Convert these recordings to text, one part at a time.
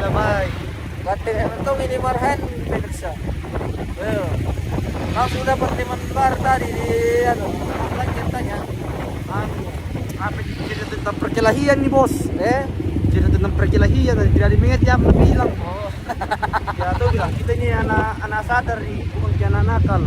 lamay. Bate naman to, minimarhan, pinagsa. Well, kalau sudah berteman tadi di lanjut tanya. Apa cerita tentang perkelahian nih bos? Cerita tentang perkelahian tadi tidak diingat jam bilang. Oh, Ya tuh bilang kita ini anak sadar nih, bukan kayak anak nakal.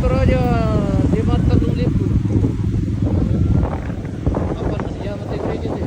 turun aja di mata tulip. Apa masih mati gereja sih?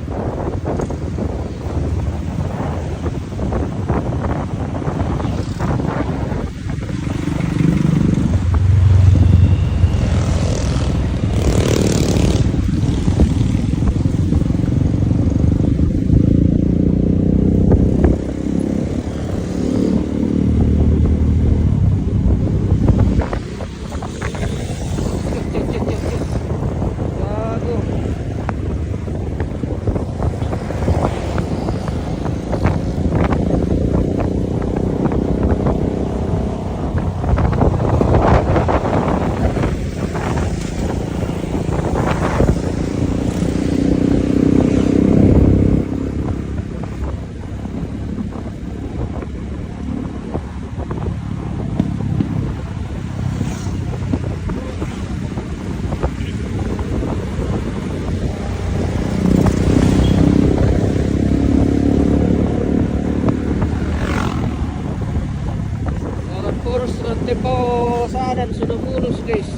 Tipo saadan sudah mulus guys.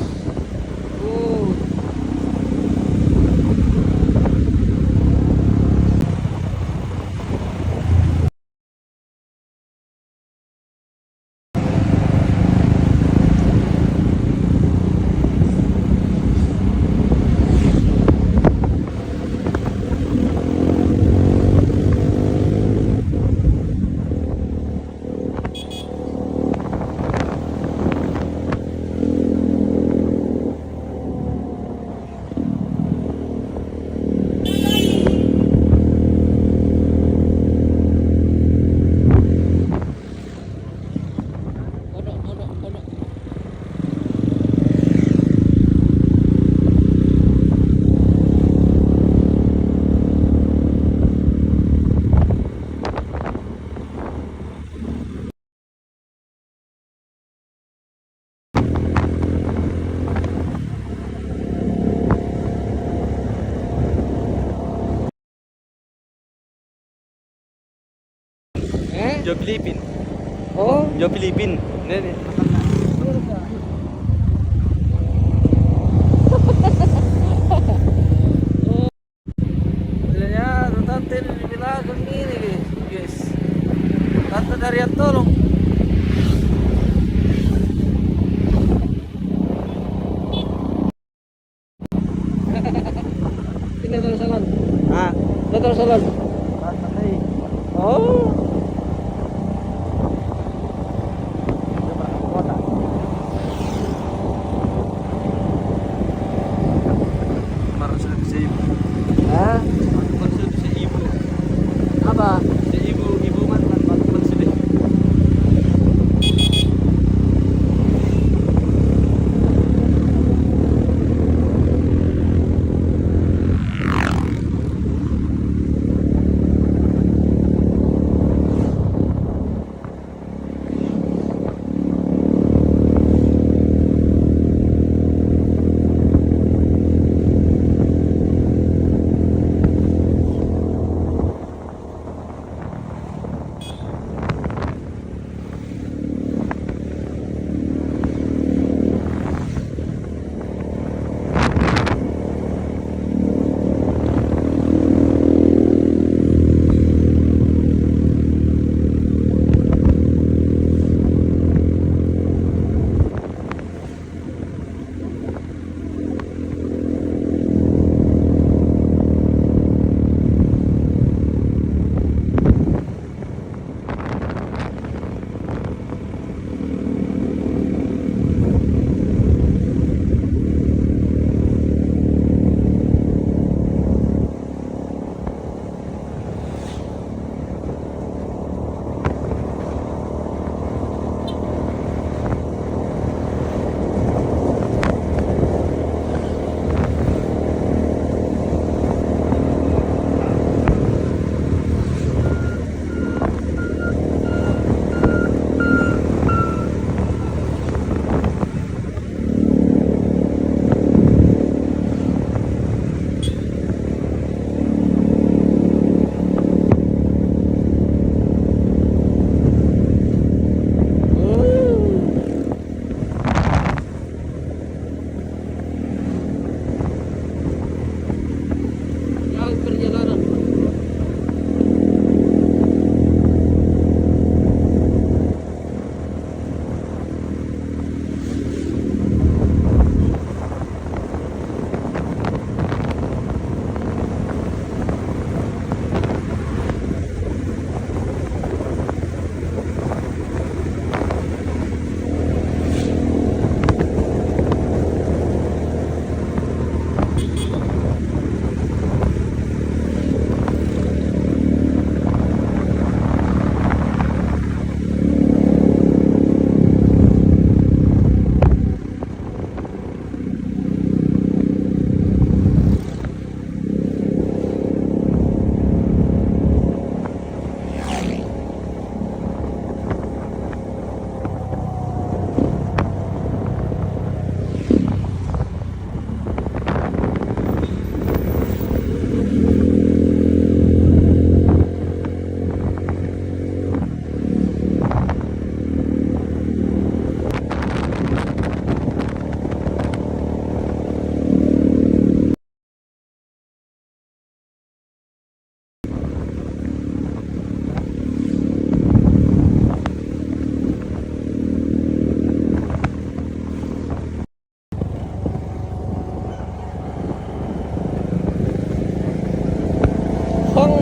Oh. Jo Pilipin. Oh, Jo Pilipin. Nih. ya tante dibilang gini guys. Tante dari yang tolong. Ini terus salan. Ah, Terus salan. Oh.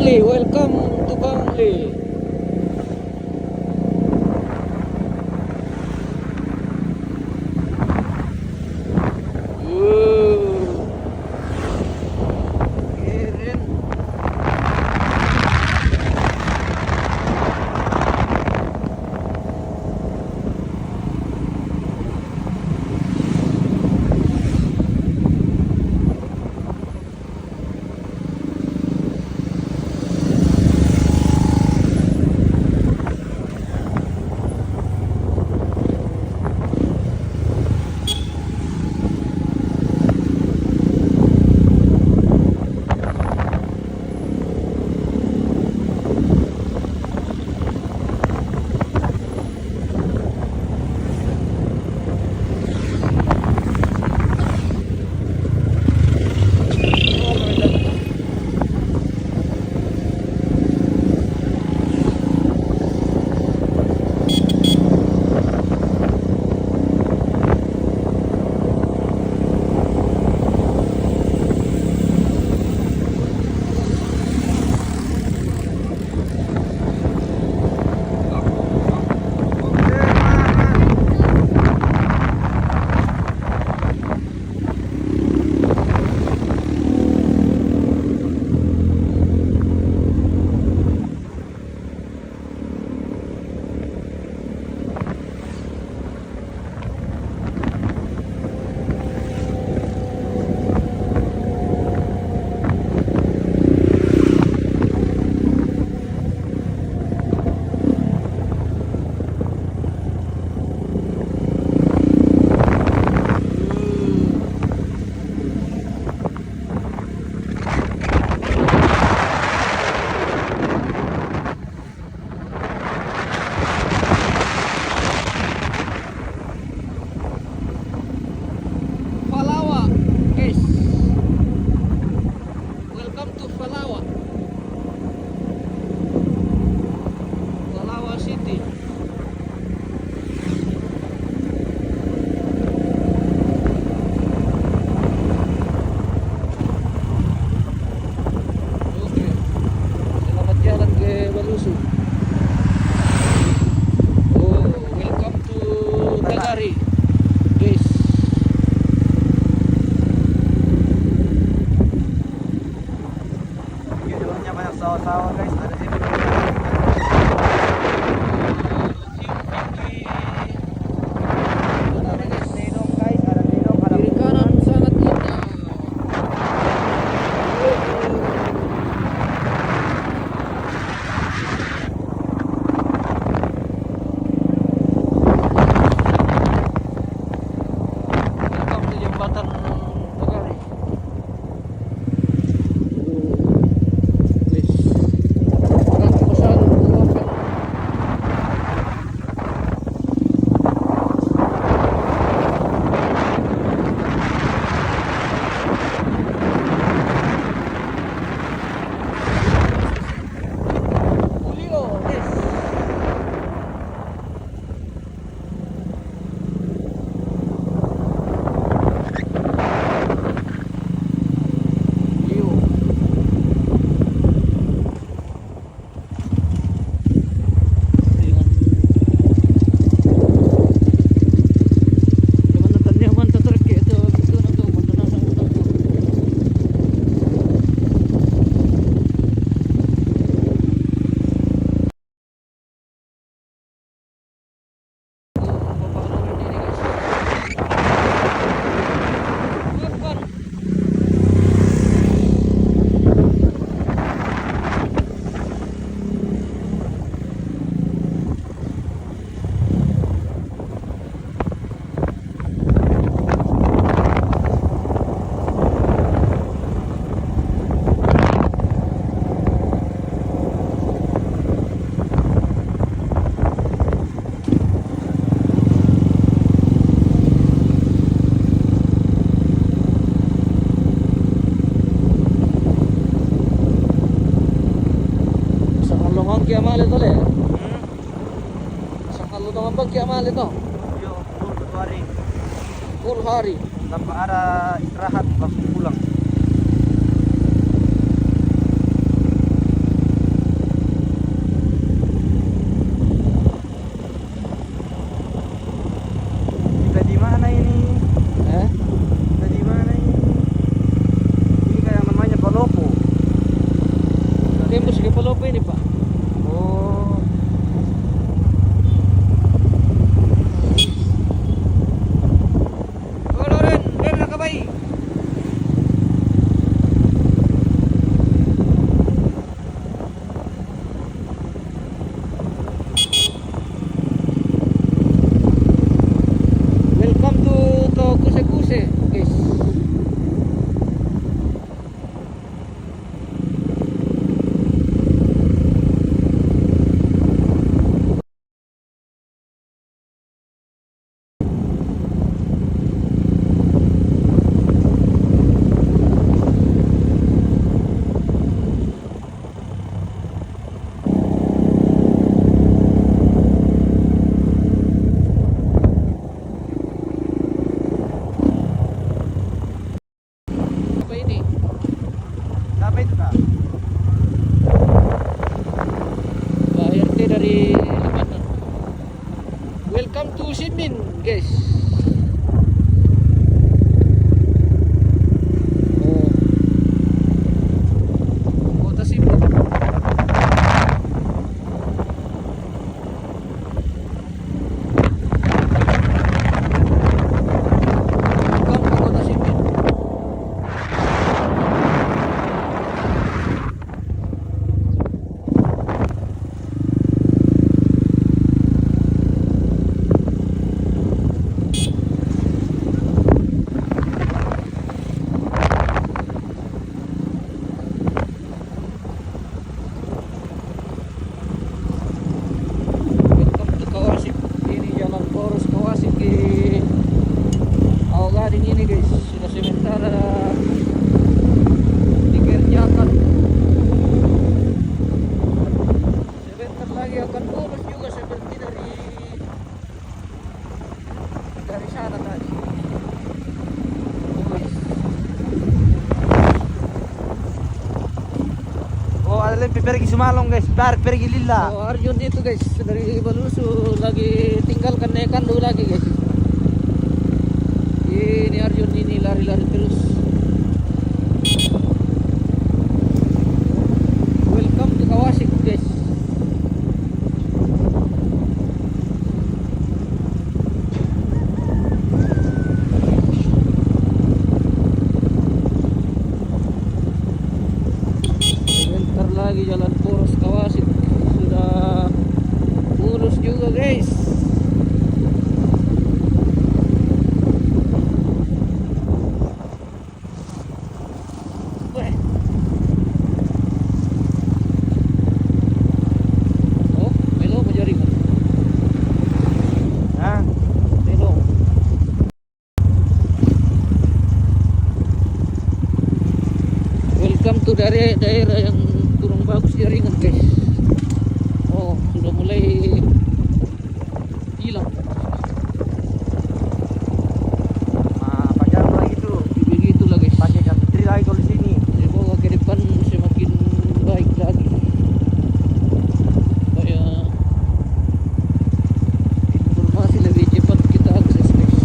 Bangli. Welcome to Bangli. Keren. Palawa, guys. Welcome to Palawa. Palawa City. Okay. Selamat jalan ke Balusu. Oh, welcome to Tagari, guys. Yun naman niya banyak sawa-sawa guys. Ada sini. Ada tinong guys, ada tinong, ada Kiri kanan sangat indah. Welcome to Jembatan Tagari. Guys, sangat besar luapan. Julio, guys. Julio. Dengan teman-temannya mantap terkait itu gitu nanti mantan asal utang tuh. Kiamal itu le. Sakalo naman pag kiamal ito. Yo, full hari. Full hari. Tanpa ada istirahat langsung pulang. Welcome to Simin, guys. Oh. Kota Simin. Welcome to Kota Simin. Welcome to Kawasik. Ini jalan poros Kawasik di Gading ini guys. Sudah sementara dikerjakan. Sebentar lagi akan lulus juga seperti dari sana tadi. Guys. Oh, ada lagi pergi Sumalong guys. Pergi lila. Oh, Arjun itu guys dari Balusu lagi tinggalkan Nekandu lagi guys. Ini Arjun ini lari-lari terus. Welcome to Kawasik guys. Sebentar lagi jalan poros Kawasik sudah mulus juga guys. Weh. Oh, melo mo jaringan. Hah? Melo. Welcome to daerah yang kurang bagus jaringan guys. Oh, sudah mulai hilang. Ah, pakai apa lagi tuh? Begitulah guys. Pakai katri lagi kalau di sini. Semoga ke depan semakin baik lagi. Supaya informasi lebih cepat kita akses guys.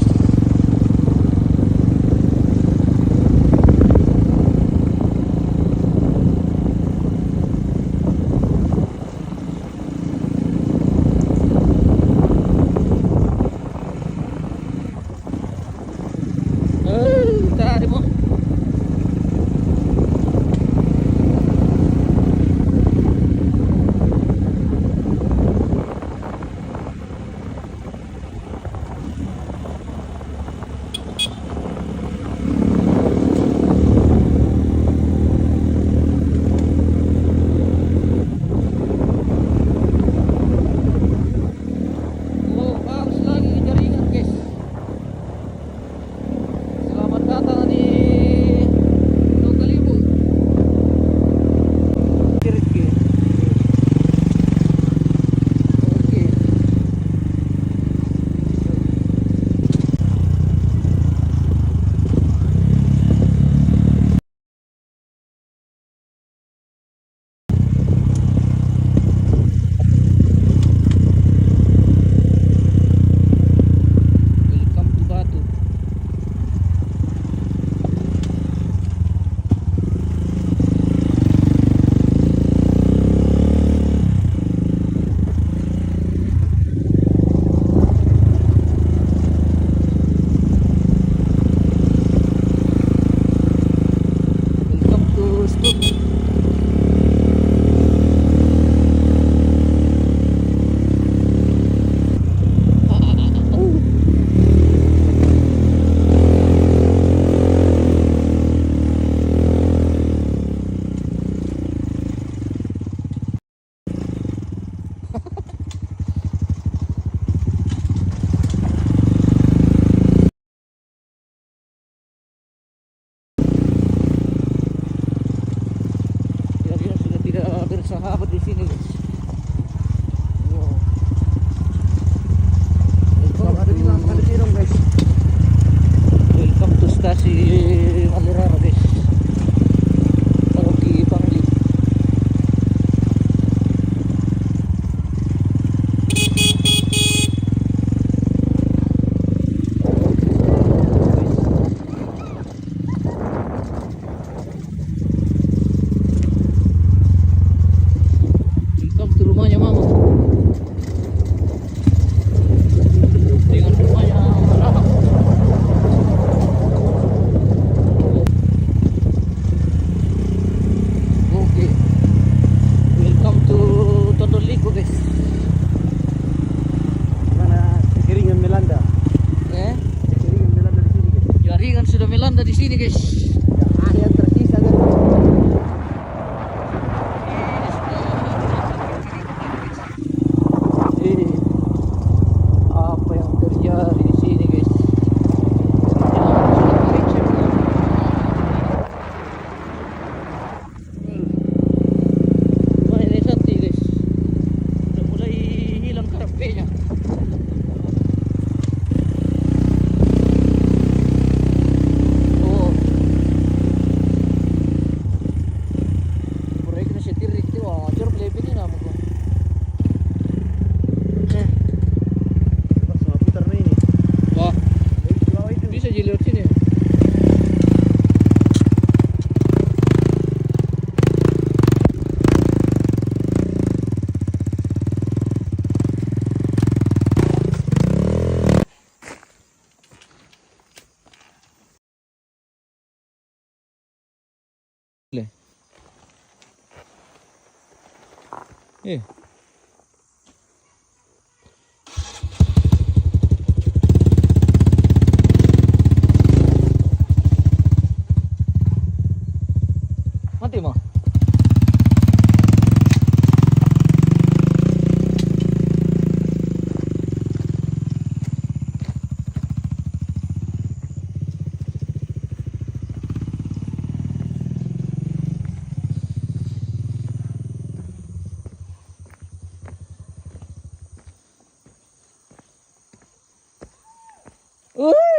kami landa di sini guys. Yang tersisa kan. Ini apa yang terjadi di sini guys? Wah ini sati guys, udah mulai hilang karpetnya. Oh, proyek na siya tirik itu wajar lebih ini namun. Pas mau putar nih ini. Wah, Di bawah itu. bisa jadi lewat sini. Eh. Mati mah. Uy.